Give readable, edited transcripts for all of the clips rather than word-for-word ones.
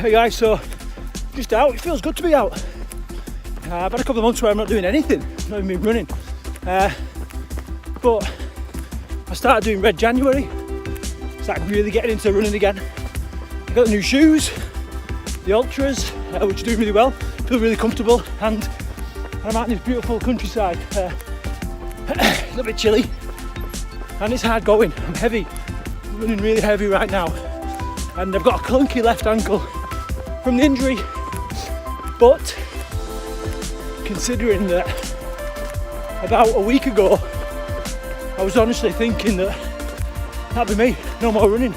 Hey guys, so just out. It feels good to be out. I've had a couple of months where I'm not doing anything, not even been running. But I started doing Red January, started really getting into running again. I got the new shoes, the Ultras, which are doing really well, feel really comfortable, and I'm out in this beautiful countryside. A little bit chilly, and it's hard going. I'm heavy, I'm running really heavy right now, and I've got a clunky left ankle from the injury, but considering that about a week ago I was honestly thinking that that'd be me, no more running,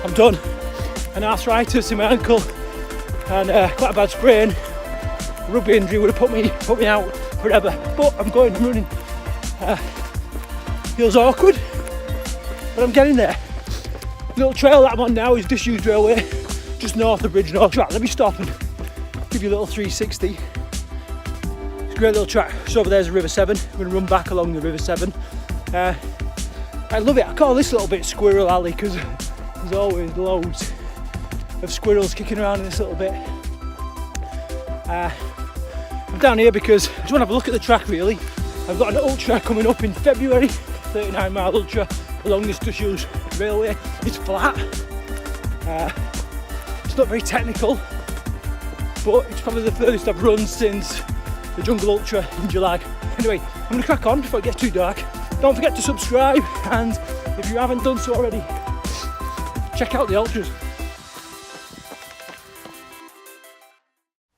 I'm done. An arthritis in my ankle and quite a bad sprain, rugby injury would have put me out forever, but I'm going and running. Feels awkward, but I'm getting there. The little trail that I'm on now is disused railway, just north of Bridge North. Right, let me stop and give you a little 360. It's a great little track. So over there's the River Severn. I'm going to run back along the River Severn. I love it. I call this little bit Squirrel Alley because there's always loads of squirrels kicking around in this little bit. I'm down here because I just want to have a look at the track really. I've got an ultra coming up in February, 39-mile ultra along this disused railway. It's flat. It's not very technical, but it's probably the furthest I've run since the Jungle Ultra in July. Anyway, I'm going to crack on before it gets too dark. Don't forget to subscribe, and if you haven't done so already, check out the Ultras.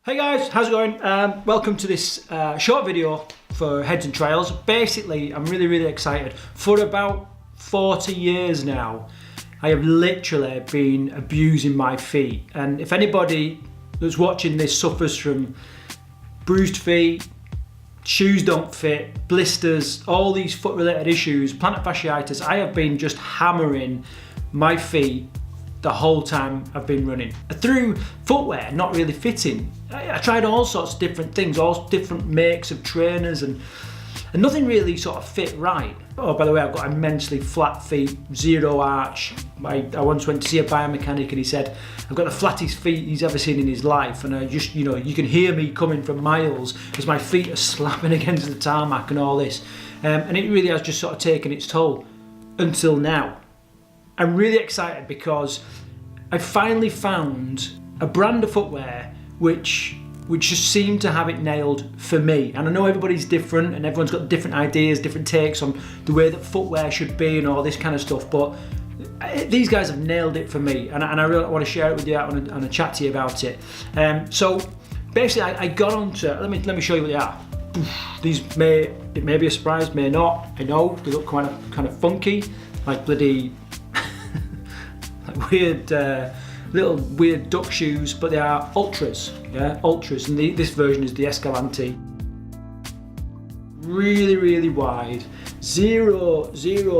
Hey guys, how's it going? Welcome to this short video for Heads and Trails. Basically, I'm really excited. For about 40 years now, I have literally been abusing my feet, and if anybody that's watching this suffers from bruised feet, shoes don't fit, blisters, all these foot related issues, plantar fasciitis, I have been just hammering my feet the whole time I've been running. Through footwear not really fitting, I tried all sorts of different things, all different makes of trainers, and nothing really sort of fit right. Oh, by the way, I've got immensely flat feet, zero arch. I once went to see a biomechanic and he said, I've got the flattest feet he's ever seen in his life, and I just, you know, you can hear me coming from miles as my feet are slapping against the tarmac and all this. And it really has just sort of taken its toll until now. I'm really excited because I finally found a brand of footwear which just seemed to have it nailed for me. And I know everybody's different and everyone's got different ideas, different takes on the way that footwear should be and all this kind of stuff, but these guys have nailed it for me, and I really want to share it with you and chat to you about it. So basically I got onto, let me show you what they are. These it may be a surprise, may not, I know, they look kind of funky, like bloody like weird little weird duck shoes, but they are Ultras, yeah, Ultras, and this version is the Escalante. Really wide, zero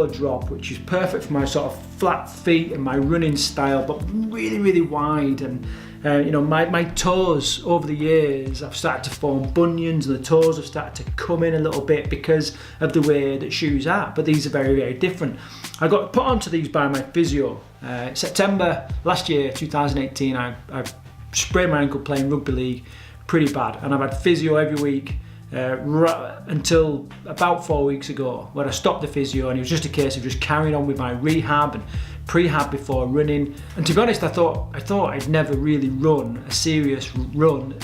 drop, which is perfect for my sort of flat feet and my running style, but really wide. And you know, my toes over the years, I've started to form bunions, and the toes have started to come in a little bit because of the way that shoes are, but these are very different. I got put onto these by my physio. September last year, 2018, I sprained my ankle playing rugby league pretty bad, and I've had physio every week until about 4 weeks ago, where I stopped the physio, and it was just a case of just carrying on with my rehab and prehab before running. And to be honest, I thought I'd never really run a serious run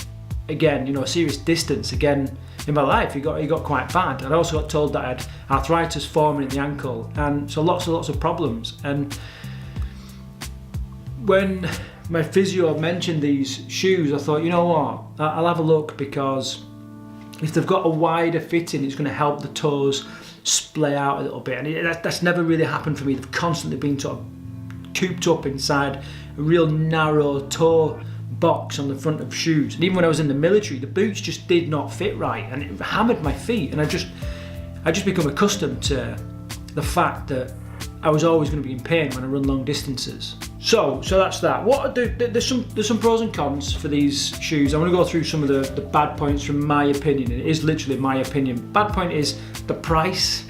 again, you know, a serious distance again in my life. It got quite bad. I also got told that I had arthritis forming in the ankle, and so lots of problems. And when my physio mentioned these shoes, I thought, you know what, I'll have a look, because if they've got a wider fitting, it's going to help the toes splay out a little bit. And that's never really happened for me. They've constantly been sort of cooped up inside a real narrow toe box on the front of shoes. And even when I was in the military, the boots just did not fit right, and it hammered my feet. And I just become accustomed to the fact that I was always going to be in pain when I run long distances. So that's that. There's some pros and cons for these shoes. I'm going to go through some of the bad points from my opinion. It is literally my opinion. Bad point is the price.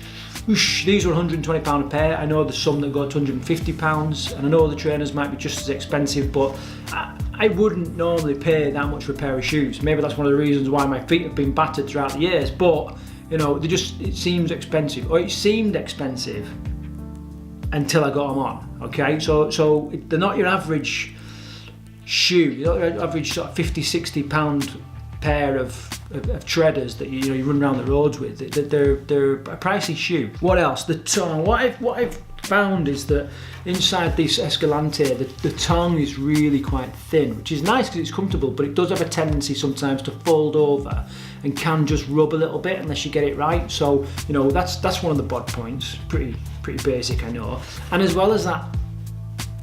Whoosh, these are £120 a pair. I know there's some that go to £150, and I know the trainers might be just as expensive, but I wouldn't normally pay that much for a pair of shoes. Maybe that's one of the reasons why my feet have been battered throughout the years, but you know, it seems expensive, or it seemed expensive until I got them on, okay? So they're not your average shoe, your average sort of 50, 60 pound pair of treaders that you run around the roads with. They're a pricey shoe. What else? The tongue. What I've found is that inside this Escalante, the tongue is really quite thin, which is nice because it's comfortable, but it does have a tendency sometimes to fold over and can just rub a little bit unless you get it right. So you know, that's one of the bod points. Pretty basic, I know. And as well as that,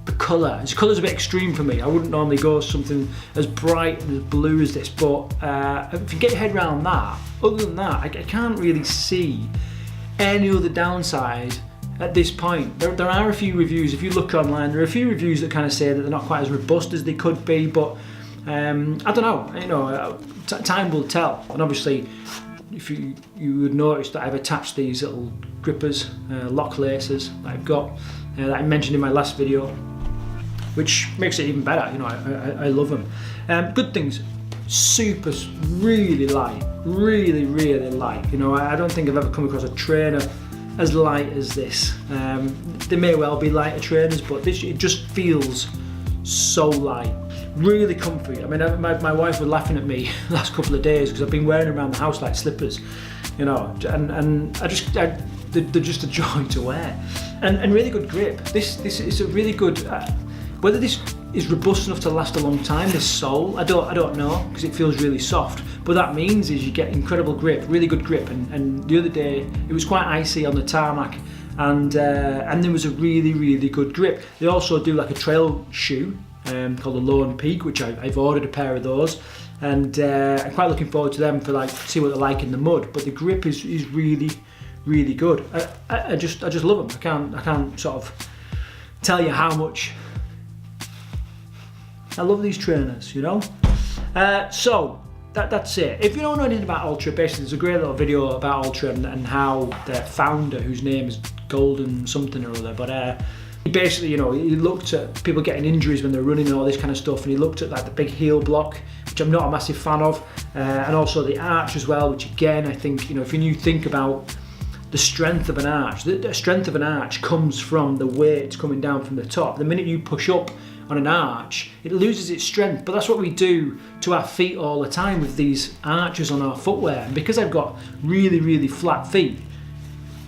the colour. This colour's a bit extreme for me. I wouldn't normally go something as bright and as blue as this, but if you get your head around that, other than that, I can't really see any other downside at this point. There are a few reviews, if you look online, there are a few reviews that kind of say that they're not quite as robust as they could be, but I don't know, you know, time will tell. And obviously, if you would notice that I've attached these little grippers, lock laces that I've got, that I mentioned in my last video, which makes it even better. You know, I love them. Good things, super, really light, really light. You know, I don't think I've ever come across a trainer as light as this. There may well be lighter trainers, but this, it just feels so light. Really comfy. I mean, my wife was laughing at me the last couple of days because I've been wearing them around the house like slippers, you know, and they're just a joy to wear. And really good grip. This is a really good, whether this is robust enough to last a long time, this sole, I don't know, because it feels really soft. But that means is you get incredible grip, really good grip. And the other day, it was quite icy on the tarmac, and there was a really good grip. They also do like a trail shoe called the Lone Peak, which I've ordered a pair of those, and I'm quite looking forward to them for like see what they're like in the mud. But the grip is really good. I just love them. I can't sort of tell you how much I love these trainers, you know. So that's it. If you don't know anything about Altra, basically there's a great little video about Altra and how their founder, whose name is Golden something or other, but he basically, you know, he looked at people getting injuries when they're running and all this kind of stuff, and he looked at like the big heel block, which I'm not a massive fan of, and also the arch as well, which again, I think, you know, if you think about the strength of an arch, the strength of an arch comes from the weight coming down from the top. The minute you push up on an arch, it loses its strength, but that's what we do to our feet all the time with these arches on our footwear. And because I've got really flat feet,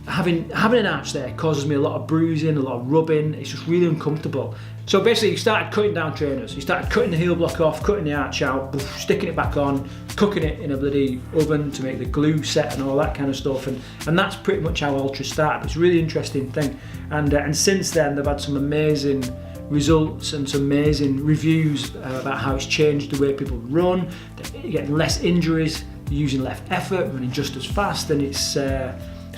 having an arch there causes me a lot of bruising, a lot of rubbing. It's just really uncomfortable. So basically, you started cutting down trainers. You started cutting the heel block off, cutting the arch out, sticking it back on, cooking it in a bloody oven to make the glue set and all that kind of stuff. And that's pretty much how Altra started. It's a really interesting thing. And since then, they've had some amazing results and some amazing reviews about how it's changed the way people run. They're getting less injuries, they're using less effort, running just as fast, and it's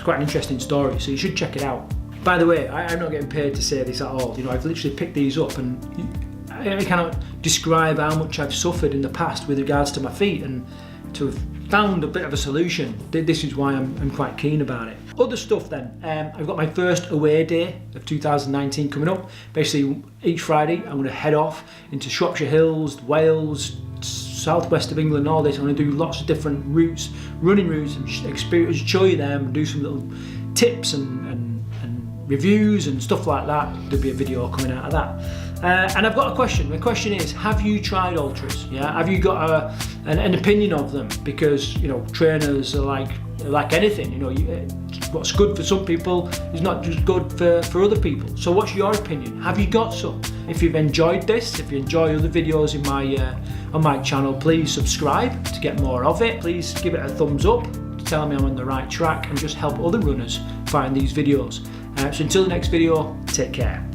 quite an interesting story, so you should check it out. By the way, I'm not getting paid to say this at all. You know, I've literally picked these up, and I cannot describe how much I've suffered in the past with regards to my feet, and to have found a bit of a solution, this is why I'm quite keen about it. Other stuff then, I've got my first away day of 2019 coming up. Basically, each Friday I'm going to head off into Shropshire Hills, Wales, southwest of England, all this. I'm going to do lots of different routes, running routes, and show you them, and do some little tips and reviews and stuff like that. There'll be a video coming out of that. And I've got a question. The question is, have you tried Altras? Yeah, have you got an opinion of them? Because, you know, trainers are like anything. You know, what's good for some people is not just good for other people. So what's your opinion? Have you got some? If you've enjoyed this, if you enjoy other videos in my on my channel, please subscribe to get more of it. Please give it a thumbs up to tell me I'm on the right track, and just help other runners find these videos. So until the next video, take care.